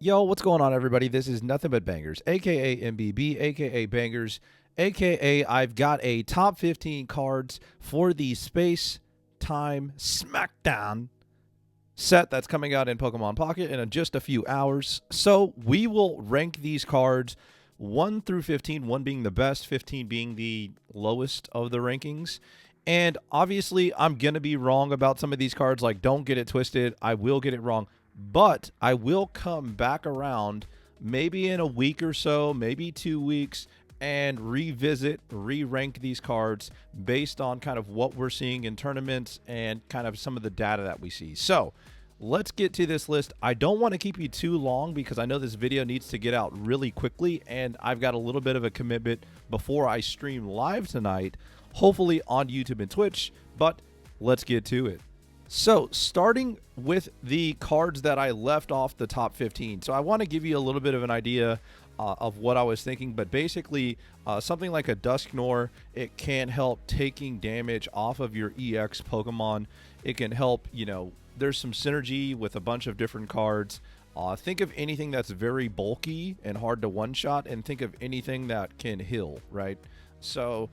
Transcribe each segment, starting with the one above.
Yo, what's going on, everybody? This is Nothing But Bangers, aka MBB, aka Bangers, aka I've got a top 15 cards for the Space-Time Smackdown set that's coming out in Pokemon Pocket in just a few hours. So we will rank these cards 1 through 15, 1 being the best, 15 being the lowest of the rankings. And obviously, I'm going to be wrong about some of these cards. Like, don't get it twisted. I will get it wrong. But I will come back around maybe in a week or so, maybe 2 weeks, and revisit, re-rank these cards based on kind of what we're seeing in tournaments and kind of some of the data that we see. So let's get to this list. I don't want to keep you too long because I know this video needs to get out really quickly, and I've got a little bit of a commitment before I stream live tonight, hopefully on YouTube and Twitch, but let's get to it. So starting with the cards that I left off the top 15. So I want to give you a little bit of an idea of what I was thinking, but basically something like a Dusknoir, it can help taking damage off of your EX Pokemon. It can help, there's some synergy with a bunch of different cards. Think of anything that's very bulky and hard to one-shot, and think of anything that can heal, right? So,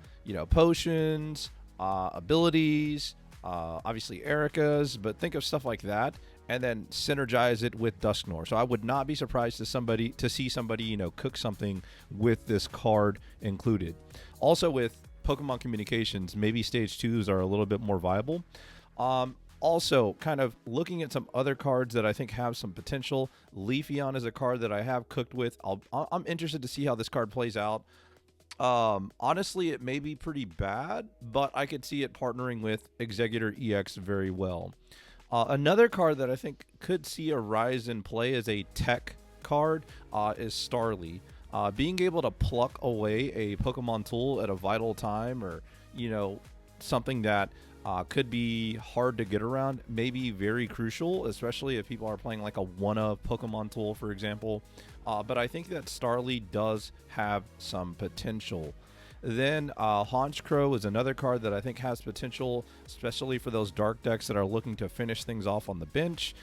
potions, abilities, obviously Erica's, but think of stuff like that and then synergize it with Dusknoir. So I would not be surprised to see somebody, cook something with this card included. Also with Pokemon communications, maybe stage 2s are a little bit more viable. Also, kind of looking at some other cards that I think have some potential. Leafeon is a card that I have cooked with. I'm interested to see how this card plays out. Honestly, it may be pretty bad, but I could see it partnering with Executor EX very well. Another card that I think could see a rise in play as a tech card is Starly. Being able to pluck away a Pokemon tool at a vital time, or something that could be hard to get around, may be very crucial, especially if people are playing like a one-of Pokemon tool, for example. But I think that Starly does have some potential. Then Honchkrow is another card that I think has potential, especially for those dark decks that are looking to finish things off on the bench.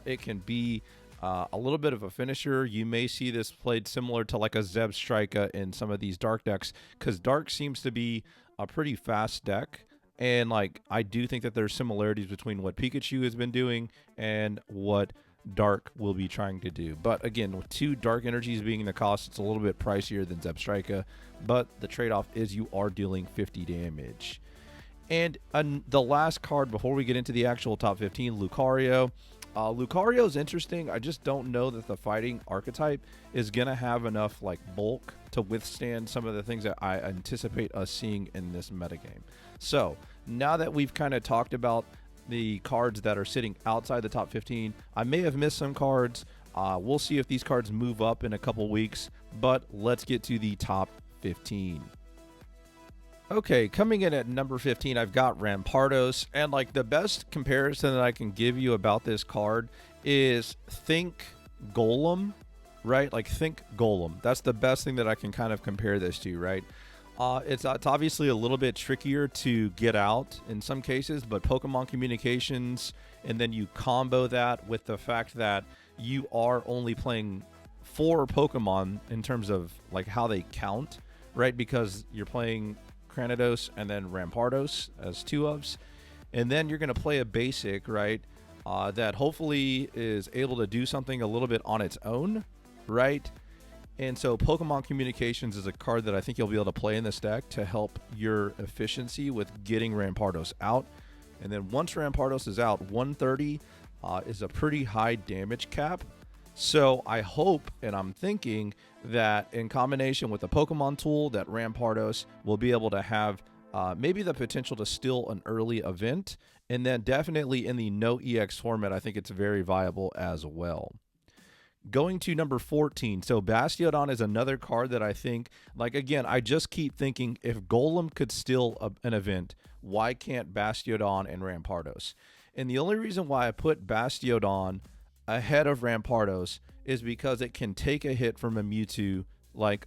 It can be a little bit of a finisher. You may see this played similar to like a Zebstrika in some of these dark decks, because dark seems to be a pretty fast deck. And I do think that there's similarities between what Pikachu has been doing and what Dark will be trying to do. But again, with 2 dark energies being the cost, it's a little bit pricier than Zebstrika, but the trade-off is you are dealing 50 damage. And the last card before we get into the actual top 15, Lucario. Lucario is interesting. I just don't know that the fighting archetype is going to have enough bulk to withstand some of the things that I anticipate us seeing in this metagame. So now that we've kind of talked about the cards that are sitting outside the top 15, I may have missed some cards. We'll see if these cards move up in a couple weeks, but let's get to the top 15. Okay, coming in at number 15, I've got Rampardos, and the best comparison that I can give you about this card is think Golem, right? Think Golem. That's the best thing that I can kind of compare this to, right? It's obviously a little bit trickier to get out in some cases, but Pokemon communications, and then you combo that with the fact that you are only playing 4 Pokemon in terms of how they count, right? Because you're playing Cranidos and then Rampardos as 2-ofs, and then you're going to play a basic, right? That hopefully is able to do something a little bit on its own, right? And so Pokemon Communications is a card that I think you'll be able to play in this deck to help your efficiency with getting Rampardos out. And then once Rampardos is out, 130 is a pretty high damage cap. So I hope, and I'm thinking, that in combination with the Pokemon tool, that Rampardos will be able to have maybe the potential to steal an early event. And then definitely in the no EX format, I think it's very viable as well. Going to number 14, so Bastiodon is another card that I think, again, I just keep thinking, if Golem could steal an event, why can't Bastiodon and Rampardos? And the only reason why I put Bastiodon ahead of Rampardos is because it can take a hit from a Mewtwo,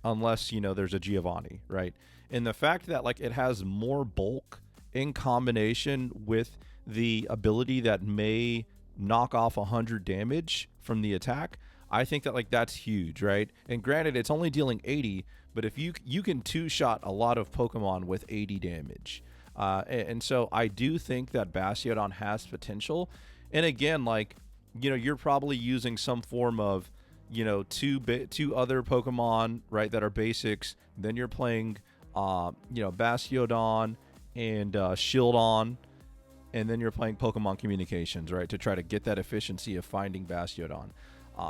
unless, there's a Giovanni, right? And the fact that, it has more bulk in combination with the ability that may knock off 100 damage from the attack, I think that like that's huge, right? And granted, it's only dealing 80, but if you can two-shot a lot of Pokemon with 80 damage. And so I do think that Bastiodon has potential. And again, like, you're probably using some form of, two other Pokemon, right, that are basics. Then you're playing, Bastiodon and Shieldon, and then you're playing Pokemon Communications, right, to try to get that efficiency of finding Bastiodon.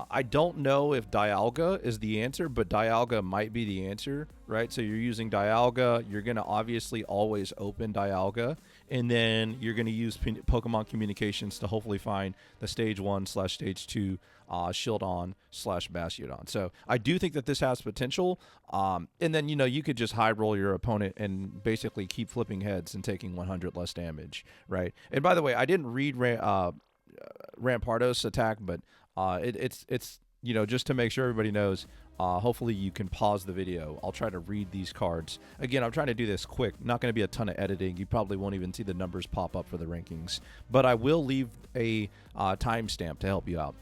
I don't know if Dialga is the answer, but Dialga might be the answer, right? So you're using Dialga. You're going to obviously always open Dialga, and then you're going to use Pokemon Communications to hopefully find the Stage 1/Stage 2 Shieldon/Bastiodon. So I do think that this has potential. And then, you could just high roll your opponent and basically keep flipping heads and taking 100 less damage, right? And by the way, I didn't read Rampardos' attack, but it's just to make sure everybody knows. Hopefully you can pause the video. I'll try to read these cards. Again, I'm trying to do this quick. Not going to be a ton of editing. You probably won't even see the numbers pop up for the rankings. But I will leave a timestamp to help you out.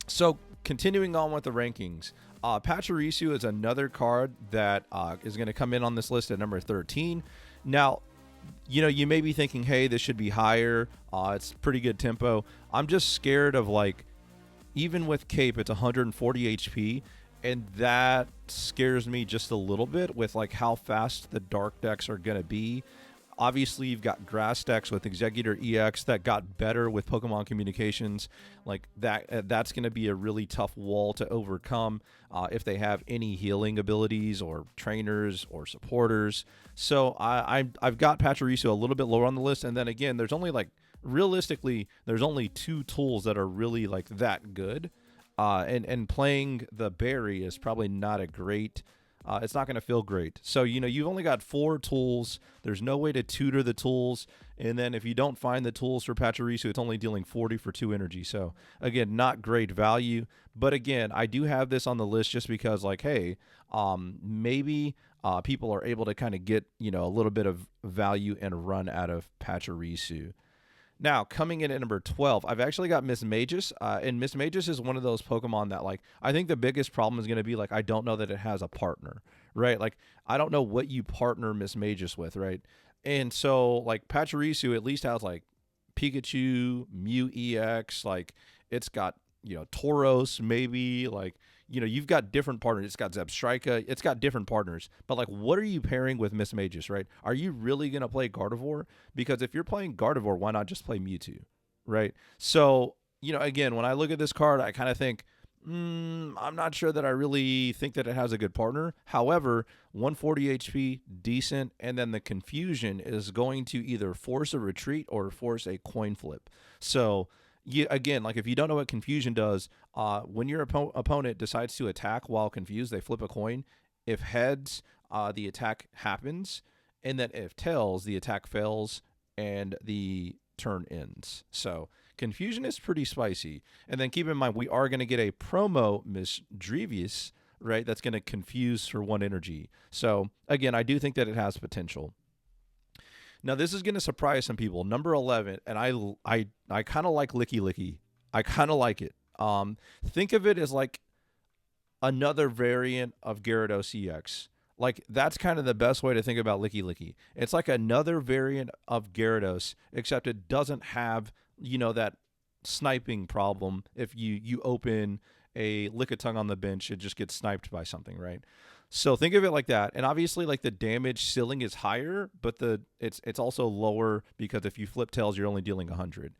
So continuing on with the rankings, Pachirisu is another card that is going to come in on this list at number 13. Now, you may be thinking, hey, this should be higher. It's pretty good tempo. I'm just scared of, like, even with Cape, it's 140 HP, and that scares me just a little bit with, like, how fast the dark decks are going to be. Obviously, you've got grass decks with Executor EX that got better with Pokemon Communications. Like, that's going to be a really tough wall to overcome if they have any healing abilities or trainers or supporters. So I've got Pachirisu a little bit lower on the list. And then again, there's only, like, realistically, there's only 2 tools that are really, like, that good. And playing the berry is probably not a great... it's not going to feel great. So, you've only got 4 tools. There's no way to tutor the tools. And then if you don't find the tools for Pachirisu, it's only dealing 40 for 2 energy. So, again, not great value. But again, I do have this on the list just because, like, hey, maybe people are able to kind of get, a little bit of value and run out of Pachirisu. Now, coming in at number 12, I've actually got Miss Magus, and Miss Magus is one of those Pokemon that, like, I think the biggest problem is going to be, like, I don't know that it has a partner, right? Like, I don't know what you partner Miss Magus with, right? And so, like, Pachirisu at least has, like, Pikachu, Mew EX, like, it's got, Tauros maybe, like, you've got different partners. It's got Zebstrika. It's got different partners. But, like, what are you pairing with Miss Magus, right? Are you really going to play Gardevoir? Because if you're playing Gardevoir, why not just play Mewtwo, right? So, again, when I look at this card, I kind of think, I'm not sure that I really think that it has a good partner. However, 140 HP, decent, and then the confusion is going to either force a retreat or force a coin flip. So, again, like, if you don't know what confusion does, when your opponent decides to attack while confused, they flip a coin. If heads, the attack happens, and then if tails, the attack fails and the turn ends. So confusion is pretty spicy. And then keep in mind, we are going to get a promo Miss Drevius, right? That's going to confuse for 1 energy. So again, I do think that it has potential. Now, this is going to surprise some people. Number 11, and I kind of like Licky Licky. I kind of like it. Think of it as like another variant of Gyarados EX. Like, that's kind of the best way to think about Licky Licky. It's like another variant of Gyarados, except it doesn't have, that sniping problem. If you open a Lickitung on the bench, it just gets sniped by something, right? So think of it like that. And obviously, like, the damage ceiling is higher, but it's also lower because if you flip tails, you're only dealing 100.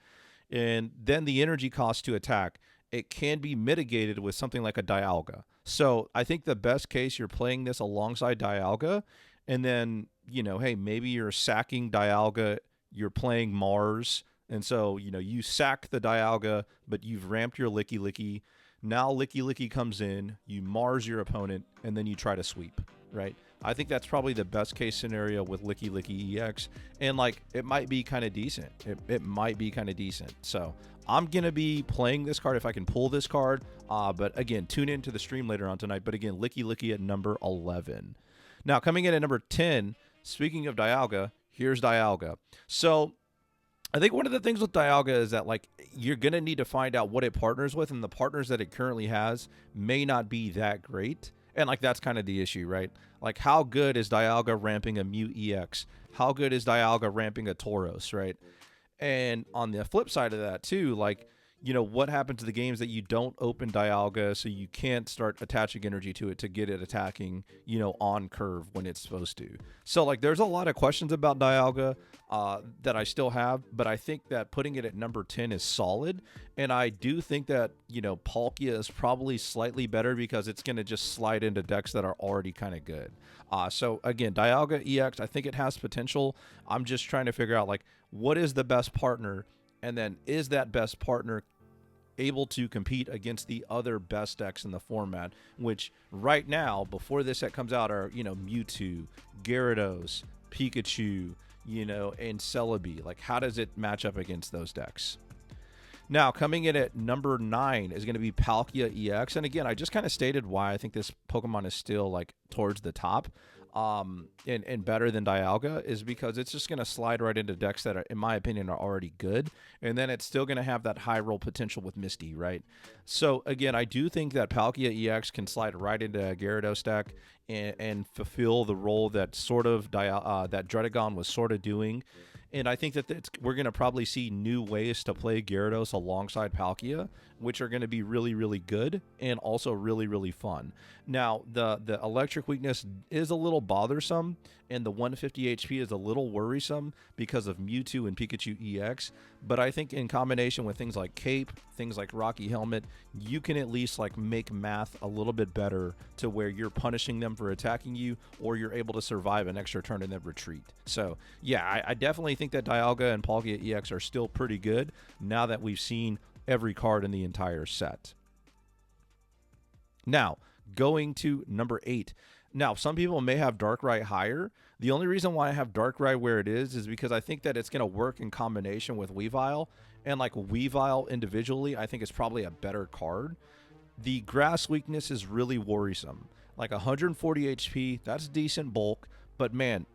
And then the energy cost to attack, it can be mitigated with something like a Dialga. So I think the best case, you're playing this alongside Dialga, and then, hey, maybe you're sacking Dialga, you're playing Mars, and so, you sack the Dialga, but you've ramped your Licky Licky. Now Licky Licky comes in, you Mars your opponent, and then you try to sweep, right? I think that's probably the best case scenario with Licky Licky EX. And, like, it might be kind of decent. It might be kind of decent. So I'm going to be playing this card if I can pull this card. But again, tune into the stream later on tonight. But again, Licky Licky at number 11. Now, coming in at number 10, speaking of Dialga, here's Dialga. So I think one of the things with Dialga is that like you're gonna need to find out what it partners with, and the partners that it currently has may not be that great. And like that's kind of the issue, right? Like how good is Dialga ramping a Mew EX? How good is Dialga ramping a Tauros, right? And on the flip side of that too, like, you know, what happens to the games that you don't open Dialga so you can't start attaching energy to it to get it attacking, you know, on curve when it's supposed to. So like there's a lot of questions about Dialga that I still have, but I think that putting it at number 10 is solid. And I do think that, you know, Palkia is probably slightly better because it's going to just slide into decks that are already kind of good. So again, Dialga EX, I think it has potential. I'm just trying to figure out like what is the best partner, and then is that best partner able to compete against the other best decks in the format, which right now, before this set comes out, are, you know, Mewtwo, Gyarados, Pikachu, you know, and Celebi. Like, how does it match up against those decks? Now, coming in at number 9 is going to be Palkia EX. And again, I just kind of stated why I think this Pokemon is still like towards the top and better than Dialga, is because it's just going to slide right into decks that are, in my opinion, are already good. And then it's still going to have that high roll potential with Misty, right? So again, I do think that Palkia EX can slide right into a Gyarados deck and fulfill the role that sort of that Dredagon was sort of doing. And I think that we're going to probably see new ways to play Gyarados alongside Palkia, which are going to be really, really good and also really, really fun. Now, the electric weakness is a little bothersome, and the 150 HP is a little worrisome because of Mewtwo and Pikachu EX. But I think in combination with things like Cape, things like Rocky Helmet, you can at least like make math a little bit better to where you're punishing them for attacking you, or you're able to survive an extra turn and then retreat. So yeah, I definitely think that Dialga and Palkia EX are still pretty good now that we've seen every card in the entire set. Now, going to number 8. Now, some people may have Darkrai higher. The only reason why I have Darkrai where it is because I think that it's going to work in combination with Weavile. And like Weavile individually, I think it's probably a better card. The grass weakness is really worrisome. Like 140 HP, that's decent bulk. But man,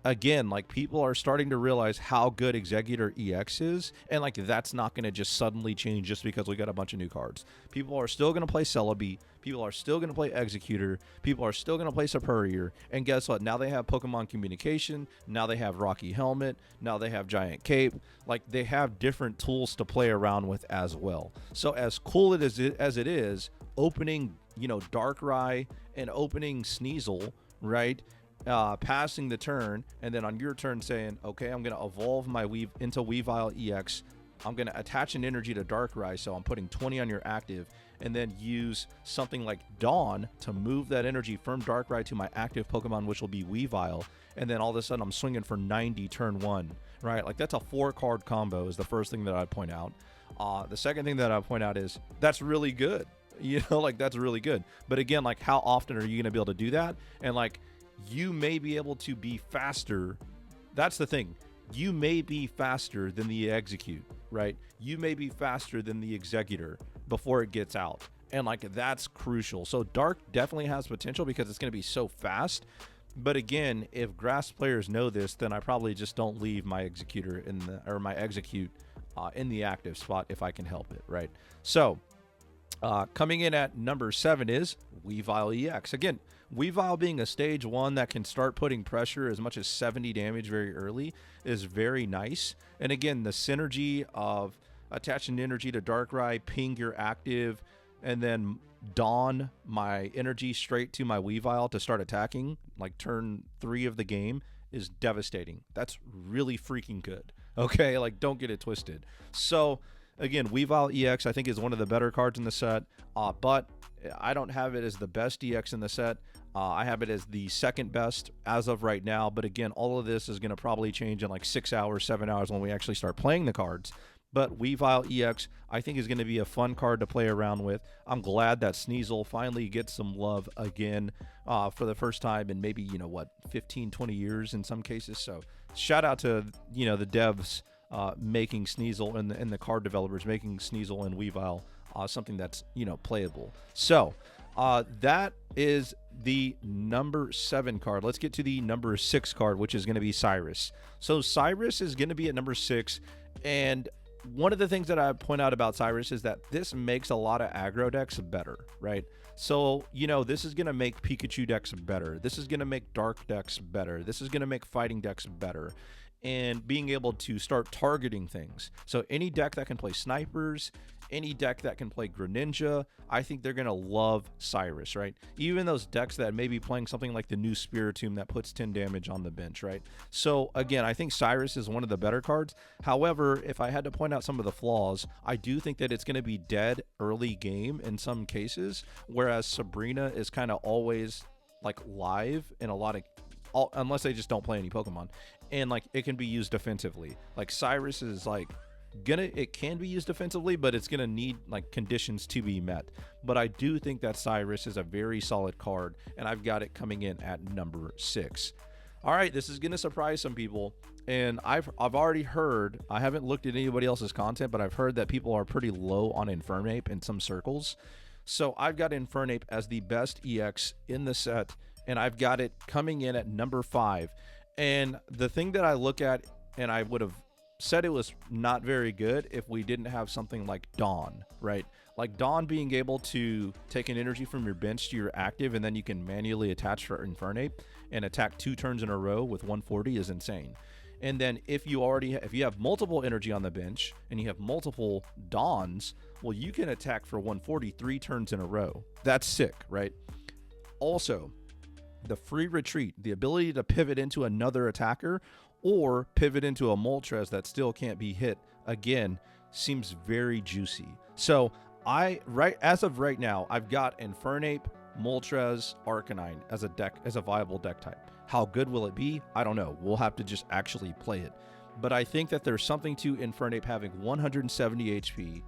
again, like people are starting to realize how good Exeggutor EX is, and like that's not going to just suddenly change just because we got a bunch of new cards. People are still going to play Celebi, people are still going to play Exeggutor, people are still going to play Superior, and guess what? Now they have Pokemon Communication, now they have Rocky Helmet, now they have Giant Cape. Like they have different tools to play around with as well. So as cool as it is, opening, you know, Darkrai and opening Sneasel, right? Passing the turn, and then on your turn saying, okay, I'm going to evolve my into Weavile EX. I'm going to attach an energy to Darkrai, so I'm putting 20 on your active, and then use something like Dawn to move that energy from Darkrai to my active Pokemon, which will be Weavile, and then all of a sudden I'm swinging for 90 turn 1, right? Like that's a 4-card combo is the first thing that I'd point out. The second thing that I'd point out is that's really good. You know, like that's really good. But again, like how often are you going to be able to do that? And like, you may be able to be faster. That's the thing. You may be faster than the Execute, right? You may be faster than the Exeggutor before it gets out. And like, that's crucial. So Dark definitely has potential because it's going to be so fast. But again, if grass players know this, then I probably just don't leave my Exeggutor my Execute in the active spot if I can help it, right? So coming in at number 7 is Weavile EX. Again, Weavile being a stage 1 that can start putting pressure as much as 70 damage very early is very nice. And again, the synergy of attaching energy to Darkrai, ping your active, and then Dawn my energy straight to my Weavile to start attacking, like turn 3 of the game, is devastating. That's really freaking good. Okay, like don't get it twisted. So again, Weavile EX I think is one of the better cards in the set, but I don't have it as the best EX in the set. I have it as the second best as of right now, but again, all of this is going to probably change in like 6 hours, 7 hours when we actually start playing the cards. But Weavile EX, I think, is going to be a fun card to play around with. I'm glad that Sneasel finally gets some love again for the first time in maybe, 15, 20 years in some cases. So shout out to, the devs making Sneasel and the card developers making Sneasel and Weavile something that's, playable. So that is the number 7 card. Let's get to the number 6 card, which is going to be Cyrus. So Cyrus is going to be at number 6, And one of the things that I point out about Cyrus is that this makes a lot of aggro decks better, right? So, this is going to make Pikachu decks better. This is going to make dark decks better. This is going to make fighting decks better. And being able to start targeting things. So any deck that can play snipers, any deck that can play Greninja, I think they're going to love Cyrus, right? Even those decks that may be playing something like the new Spiritomb that puts 10 damage on the bench, right? So again, I think Cyrus is one of the better cards. However, if I had to point out some of the flaws, I do think that it's going to be dead early game in some cases, whereas Sabrina is kind of always like live in a lot of, unless they just don't play any Pokemon, and like it can be used defensively. Like Cyrus is like it can be used defensively, but it's gonna need like conditions to be met. But I do think that Cyrus is a very solid card, and I've got it coming in at number 6. All right, this is gonna surprise some people, and I've already heard, I haven't looked at anybody else's content, but I've heard that people are pretty low on Infernape in some circles. So I've got Infernape as the best EX in the set, and I've got it coming in at number 5. And the thing that I look at, and I would have said it was not very good if we didn't have something like Dawn, right? Like Dawn being able to take an energy from your bench to your active, and then you can manually attach for Infernape and attack 2 turns in a row with 140 is insane. And then if you have multiple energy on the bench and you have multiple Dawns, well, you can attack for 140 3 turns in a row. That's sick, right? Also, the free retreat, the ability to pivot into another attacker or pivot into a Moltres that still can't be hit again, seems very juicy. So as of right now, I've got Infernape, Moltres, Arcanine as a viable deck type. How good will it be? I don't know. We'll have to just actually play it. But I think that there's something to Infernape having 170 HP,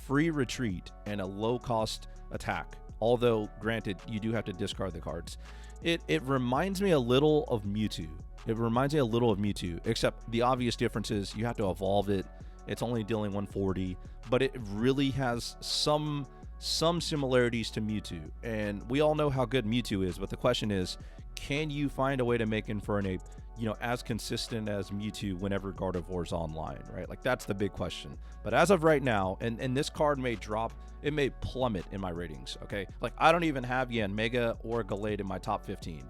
free retreat, and a low cost attack. Although, granted, you do have to discard the cards. It reminds me a little of Mewtwo. Except the obvious difference is you have to evolve it. It's only dealing 140, but it really has some similarities to Mewtwo. And we all know how good Mewtwo is, but the question is, can you find a way to make Infernape, as consistent as Mewtwo whenever Gardevoir's online, right? Like that's the big question. But as of right now, and this card may drop, it may plummet in my ratings, okay? Like I don't even have Yanmega or Gallade in my top 15.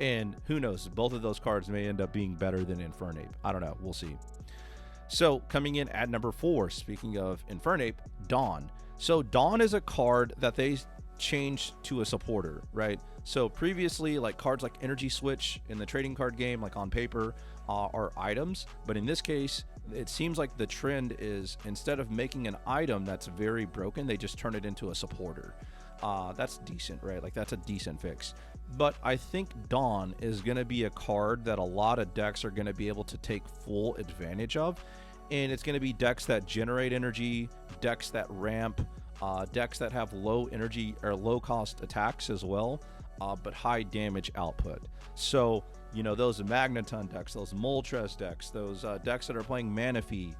And who knows, both of those cards may end up being better than Infernape. I don't know, we'll see. So coming in at number 4, speaking of Infernape, Dawn. So Dawn is a card that they changed to a supporter, right? So previously, like cards like Energy Switch in the trading card game, like on paper, are items. But in this case, it seems like the trend is instead of making an item that's very broken, they just turn it into a supporter. That's decent, right? Like that's a decent fix. But I think Dawn is going to be a card that a lot of decks are going to be able to take full advantage of. And it's going to be decks that generate energy, decks that ramp, decks that have low energy or low cost attacks as well, but high damage output. So, those Magneton decks, those Moltres decks, those decks that are playing Manaphy,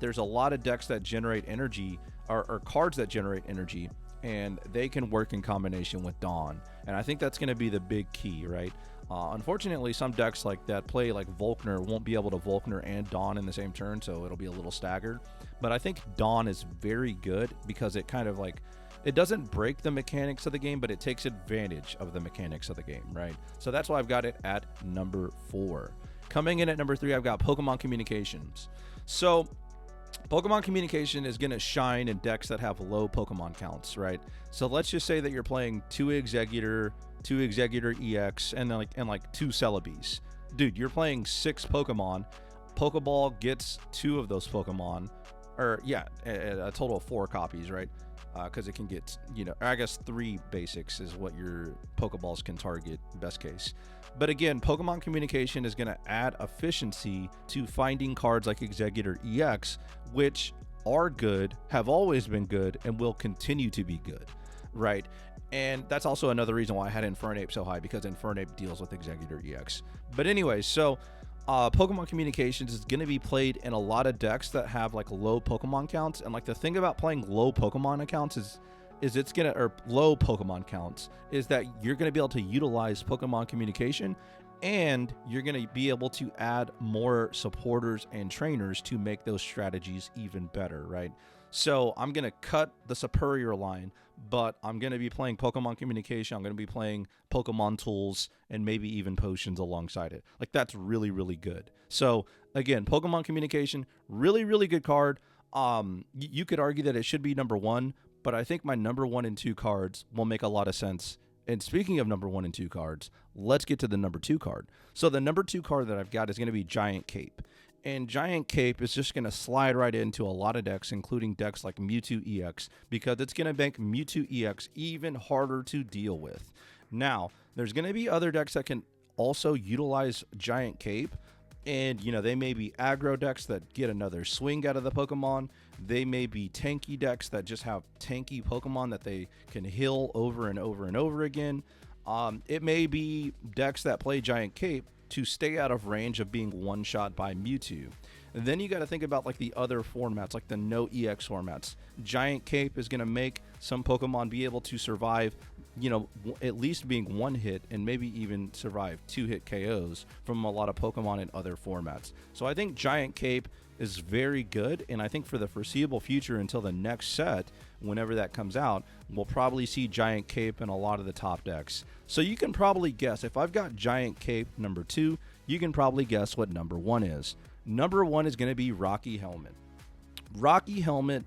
there's a lot of decks that generate energy or cards that generate energy, and they can work in combination with Dawn. And I think that's going to be the big key, right? Unfortunately, some decks like that play like Volkner won't be able to Volkner and Dawn in the same turn, so it'll be a little staggered. But I think Dawn is very good because it kind of like, it doesn't break the mechanics of the game, but it takes advantage of the mechanics of the game, right? So that's why I've got it at number 4. Coming in at number 3, I've got Pokemon Communications. So Pokemon Communication is going to shine in decks that have low Pokemon counts, right? So let's just say that you're playing 2 Exeggutor, 2 Exeggutor EX, and like 2 Celebees. Dude, you're playing 6 Pokemon. Pokeball gets 2 of those Pokemon, or yeah, a total of 4 copies, right? Because it can get, I guess 3 basics is what your Pokeballs can target, best case. But again, Pokemon Communication is going to add efficiency to finding cards like Exeggutor EX, which are good, have always been good, and will continue to be good, right? And that's also another reason why I had Infernape so high, because Infernape deals with Exeggutor EX. But anyway, so Pokemon Communications is going to be played in a lot of decks that have like low Pokemon counts. And like the thing about playing low Pokemon accounts is it's going to, or low Pokemon counts, is that you're going to be able to utilize Pokemon Communication and you're going to be able to add more supporters and trainers to make those strategies even better, right? So I'm going to cut the superior line, but I'm going to be playing Pokemon Communication. I'm going to be playing Pokemon Tools and maybe even Potions alongside it. Like, that's really, really good. So again, Pokemon Communication, really, really good card. You could argue that it should be number one, but I think my number 1 and 2 cards will make a lot of sense. And speaking of number 1 and 2 cards, let's get to the number 2 card. So the number 2 card that I've got is going to be Giant Cape. And Giant Cape is just going to slide right into a lot of decks, including decks like Mewtwo EX, because it's going to make Mewtwo EX even harder to deal with. Now, there's going to be other decks that can also utilize Giant Cape. And, you know, they may be aggro decks that get another swing out of the Pokemon. They may be tanky decks that just have tanky Pokemon that they can heal over and over and over again. It may be decks that play Giant Cape to stay out of range of being one-shot by Mewtwo. And then you got to think about like the other formats, like the no EX formats. Giant Cape is going to make some Pokemon be able to survive, you know, at least being one hit and maybe even survive 2-hit KOs from a lot of Pokemon in other formats. So I think Giant Cape is very good, and I think for the foreseeable future until the next set, whenever that comes out, we'll probably see Giant Cape in a lot of the top decks. So you can probably guess, if I've got Giant Cape number 2, you can probably guess what number 1 is. Number 1 is going to be Rocky Helmet. Rocky Helmet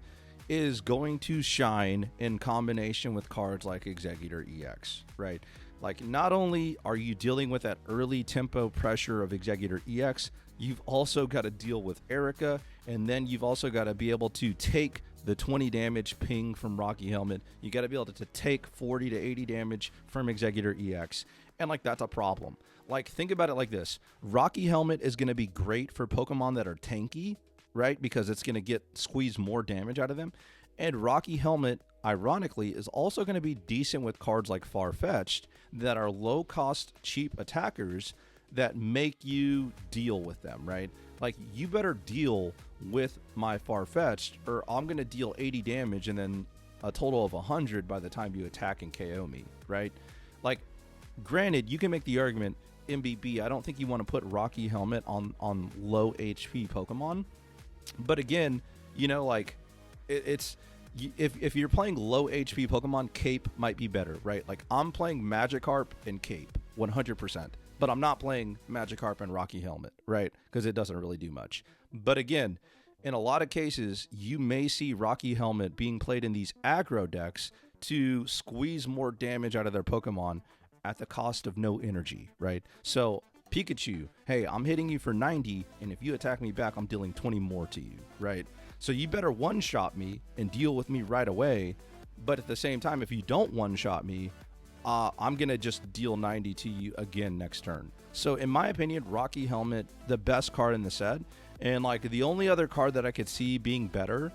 is going to shine in combination with cards like Exeggutor EX, right? Like, not only are you dealing with that early tempo pressure of Exeggutor EX, you've also got to deal with Erica, and then you've also got to be able to take the 20 damage ping from Rocky Helmet. You got to be able to take 40 to 80 damage from Exeggutor EX, and like, that's a problem. Like, think about it like this. Rocky Helmet is going to be great for Pokemon that are tanky, right? Because it's going to squeeze more damage out of them. And Rocky Helmet, ironically, is also going to be decent with cards like Farfetch'd that are low-cost, cheap attackers that make you deal with them, right? Like, you better deal with my Farfetch'd, or I'm going to deal 80 damage and then a total of 100 by the time you attack and KO me, right? Like, granted, you can make the argument, MBB, I don't think you want to put Rocky Helmet on low HP Pokemon. But again, you know, like, if you're playing low HP Pokemon, Cape might be better, right? Like, I'm playing Magikarp and Cape 100%, but I'm not playing Magikarp and Rocky Helmet, right? Because it doesn't really do much. But again, in a lot of cases, you may see Rocky Helmet being played in these aggro decks to squeeze more damage out of their Pokemon at the cost of no energy, right? So Pikachu, hey, I'm hitting you for 90, and if you attack me back, I'm dealing 20 more to you, right? So you better one-shot me and deal with me right away. But at the same time, if you don't one-shot me, I'm going to just deal 90 to you again next turn. So in my opinion, Rocky Helmet, the best card in the set. And like, the only other card that I could see being better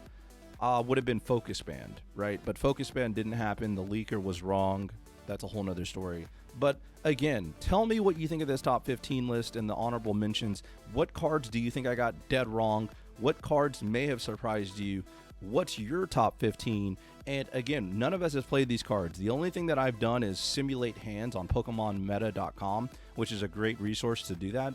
would have been Focus Band, right? But Focus Band didn't happen. The leaker was wrong. That's a whole nother story. But again, tell me what you think of this top 15 list and the honorable mentions. What cards do you think I got dead wrong? What cards may have surprised you? What's your top 15? And again, none of us has played these cards. The only thing that I've done is simulate hands on PokemonMeta.com, which is a great resource to do that.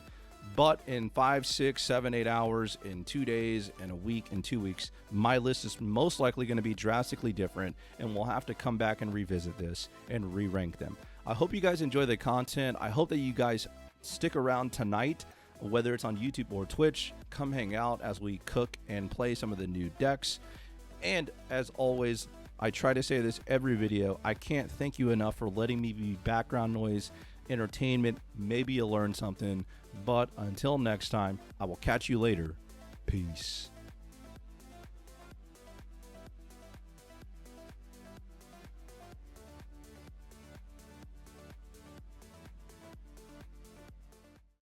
But in 5, 6, 7, 8 hours, in 2 days, in a week, in 2 weeks, my list is most likely going to be drastically different, and we'll have to come back and revisit this and re-rank them. I hope you guys enjoy the content. I hope that you guys stick around tonight, whether it's on YouTube or Twitch. Come hang out as we cook and play some of the new decks. And as always, I try to say this every video, I can't thank you enough for letting me be background noise, entertainment. Maybe you'll learn something. But until next time, I will catch you later. Peace.